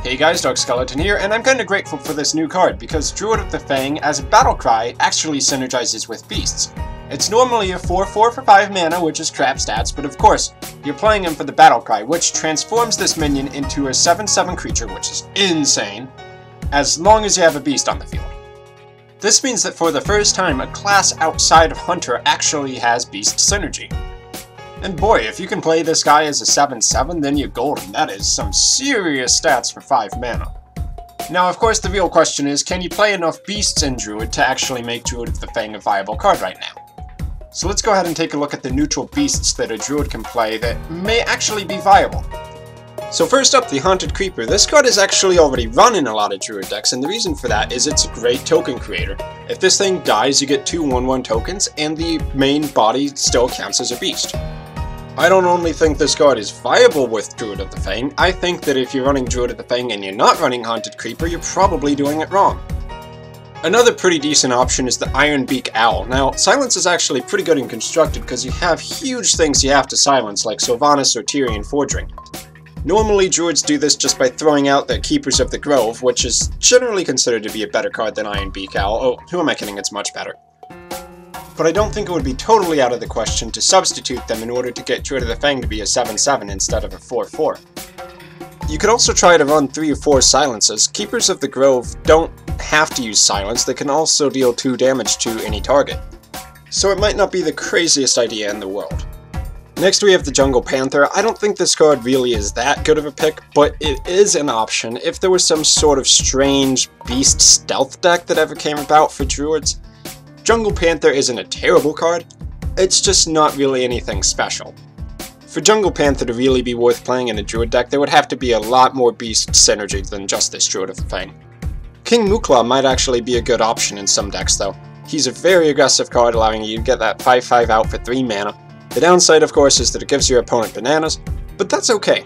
Hey guys, Dark Skeleton here, and I'm kinda grateful for this new card because Druid of the Fang, as a battle cry, actually synergizes with beasts. It's normally a 4/4 for 5 mana, which is crap stats, but of course, you're playing him for the battle cry, which transforms this minion into a 7/7 creature, which is insane, as long as you have a beast on the field. This means that for the first time, a class outside of Hunter actually has Beast Synergy. And boy, if you can play this guy as a 7/7, then you're golden. That is some serious stats for 5 mana. Now, of course, the real question is, can you play enough beasts in Druid to actually make Druid of the Fang a viable card right now? So let's go ahead and take a look at the neutral beasts that a Druid can play that may actually be viable. So first up, the Haunted Creeper. This card is actually already run in a lot of Druid decks, and the reason for that is it's a great token creator. If this thing dies, you get 2 1/1 tokens, and the main body still counts as a beast. I don't only think this card is viable with Druid of the Fang, I think that if you're running Druid of the Fang and you're not running Haunted Creeper, you're probably doing it wrong. Another pretty decent option is the Ironbeak Owl. Now, silence is actually pretty good and constructed because you have huge things you have to silence, like Sylvanas or Tyrian Fordring. Normally, Druids do this just by throwing out the Keepers of the Grove, which is generally considered to be a better card than Ironbeak Owl. Oh, who am I kidding, it's much better. But I don't think it would be totally out of the question to substitute them in order to get Druid of the Fang to be a 7/7 instead of a 4/4. You could also try to run 3 or 4 silences. Keepers of the Grove don't have to use silence, they can also deal 2 damage to any target. So it might not be the craziest idea in the world. Next we have the Jungle Panther. I don't think this card really is that good of a pick, but it is an option if there was some sort of strange beast stealth deck that ever came about for Druids. Jungle Panther isn't a terrible card, it's just not really anything special. For Jungle Panther to really be worth playing in a Druid deck, there would have to be a lot more Beast Synergy than just this Druid of the Fang. King Mukla might actually be a good option in some decks though. He's a very aggressive card, allowing you to get that 5/5 out for 3 mana. The downside, of course, is that it gives your opponent bananas, but that's okay,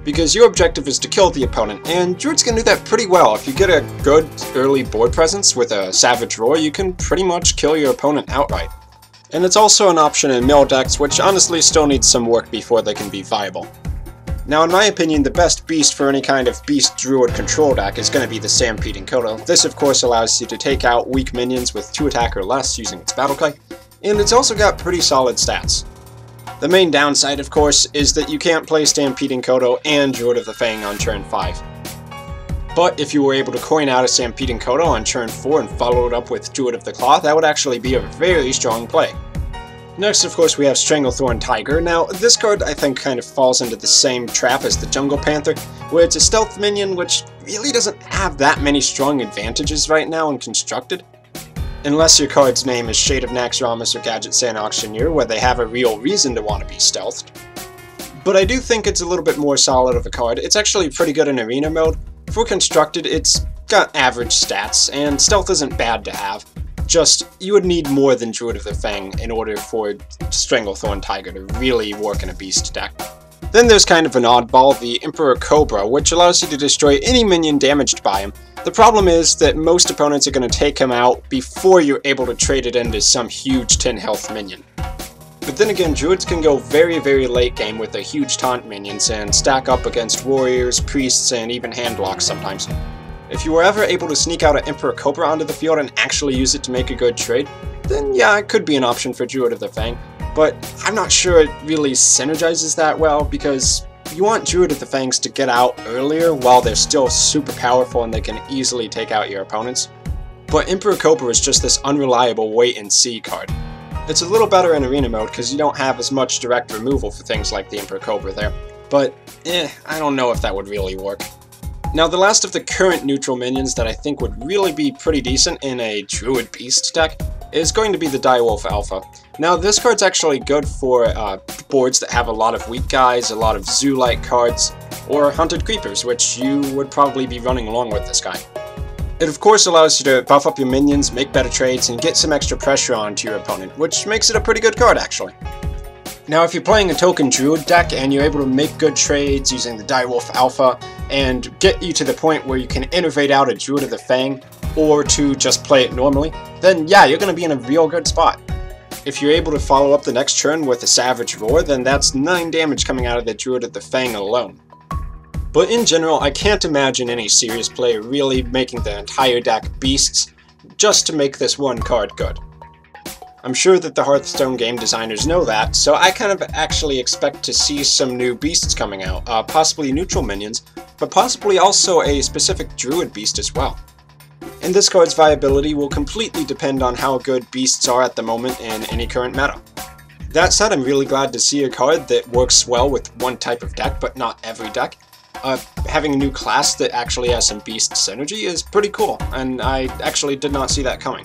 because your objective is to kill the opponent, and Druids can do that pretty well. If you get a good early board presence with a Savage Roar, you can pretty much kill your opponent outright. And it's also an option in mill decks, which honestly still needs some work before they can be viable. Now, in my opinion, the best beast for any kind of beast Druid control deck is going to be the Stampeding Kodo. This, of course, allows you to take out weak minions with 2 attack or less using its battle cry, and it's also got pretty solid stats. The main downside, of course, is that you can't play Stampeding Kodo and Druid of the Fang on turn 5. But if you were able to coin out a Stampeding Kodo on turn 4 and follow it up with Druid of the Claw, that would actually be a very strong play. Next, of course, we have Stranglethorn Tiger. Now, this card I think kind of falls into the same trap as the Jungle Panther, where it's a stealth minion which really doesn't have that many strong advantages right now in constructed. Unless your card's name is Shade of Naxxramas or Gadget Sand Auctioneer, where they have a real reason to want to be stealthed. But I do think it's a little bit more solid of a card. It's actually pretty good in arena mode. For constructed, it's got average stats, and stealth isn't bad to have. Just, you would need more than Druid of the Fang in order for Stranglethorn Tiger to really work in a beast deck. Then there's kind of an oddball, the Emperor Cobra, which allows you to destroy any minion damaged by him. The problem is that most opponents are going to take him out before you're able to trade it into some huge 10 health minion. But then again, Druids can go very late game with their huge taunt minions and stack up against warriors, priests, and even hand blocks sometimes. If you were ever able to sneak out an Emperor Cobra onto the field and actually use it to make a good trade, then yeah, it could be an option for Druid of the Fang. But I'm not sure it really synergizes that well, because you want Druid of the Fangs to get out earlier while they're still super powerful and they can easily take out your opponents. But Emperor Cobra is just this unreliable wait-and-see card. It's a little better in arena mode because you don't have as much direct removal for things like the Emperor Cobra there. But, I don't know if that would really work. Now, the last of the current neutral minions that I think would really be pretty decent in a Druid Beast deck is going to be the Direwolf Alpha. Now, this card's actually good for boards that have a lot of weak guys, a lot of zoo-like cards, or Hunted Creepers, which you would probably be running along with this guy. It of course allows you to buff up your minions, make better trades, and get some extra pressure onto your opponent, which makes it a pretty good card actually. Now, if you're playing a token Druid deck and you're able to make good trades using the Direwolf Alpha and get you to the point where you can innovate out a Druid of the Fang, or to just play it normally, then yeah, you're going to be in a real good spot. If you're able to follow up the next turn with a Savage Roar, then that's 9 damage coming out of the Druid of the Fang alone. But in general, I can't imagine any serious player really making the entire deck beasts just to make this one card good. I'm sure that the Hearthstone game designers know that, so I kind of actually expect to see some new beasts coming out, possibly neutral minions, but possibly also a specific Druid Beast as well. And this card's viability will completely depend on how good beasts are at the moment in any current meta. That said, I'm really glad to see a card that works well with one type of deck, but not every deck. Having a new class that actually has some Beast Synergy is pretty cool, and I actually did not see that coming.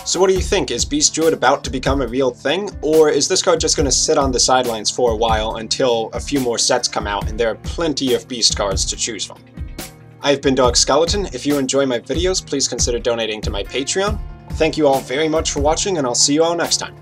So what do you think? Is Beast Druid about to become a real thing, or is this card just going to sit on the sidelines for a while until a few more sets come out and there are plenty of Beast cards to choose from? I've been Dog Skeleton. If you enjoy my videos, please consider donating to my Patreon. Thank you all very much for watching, and I'll see you all next time.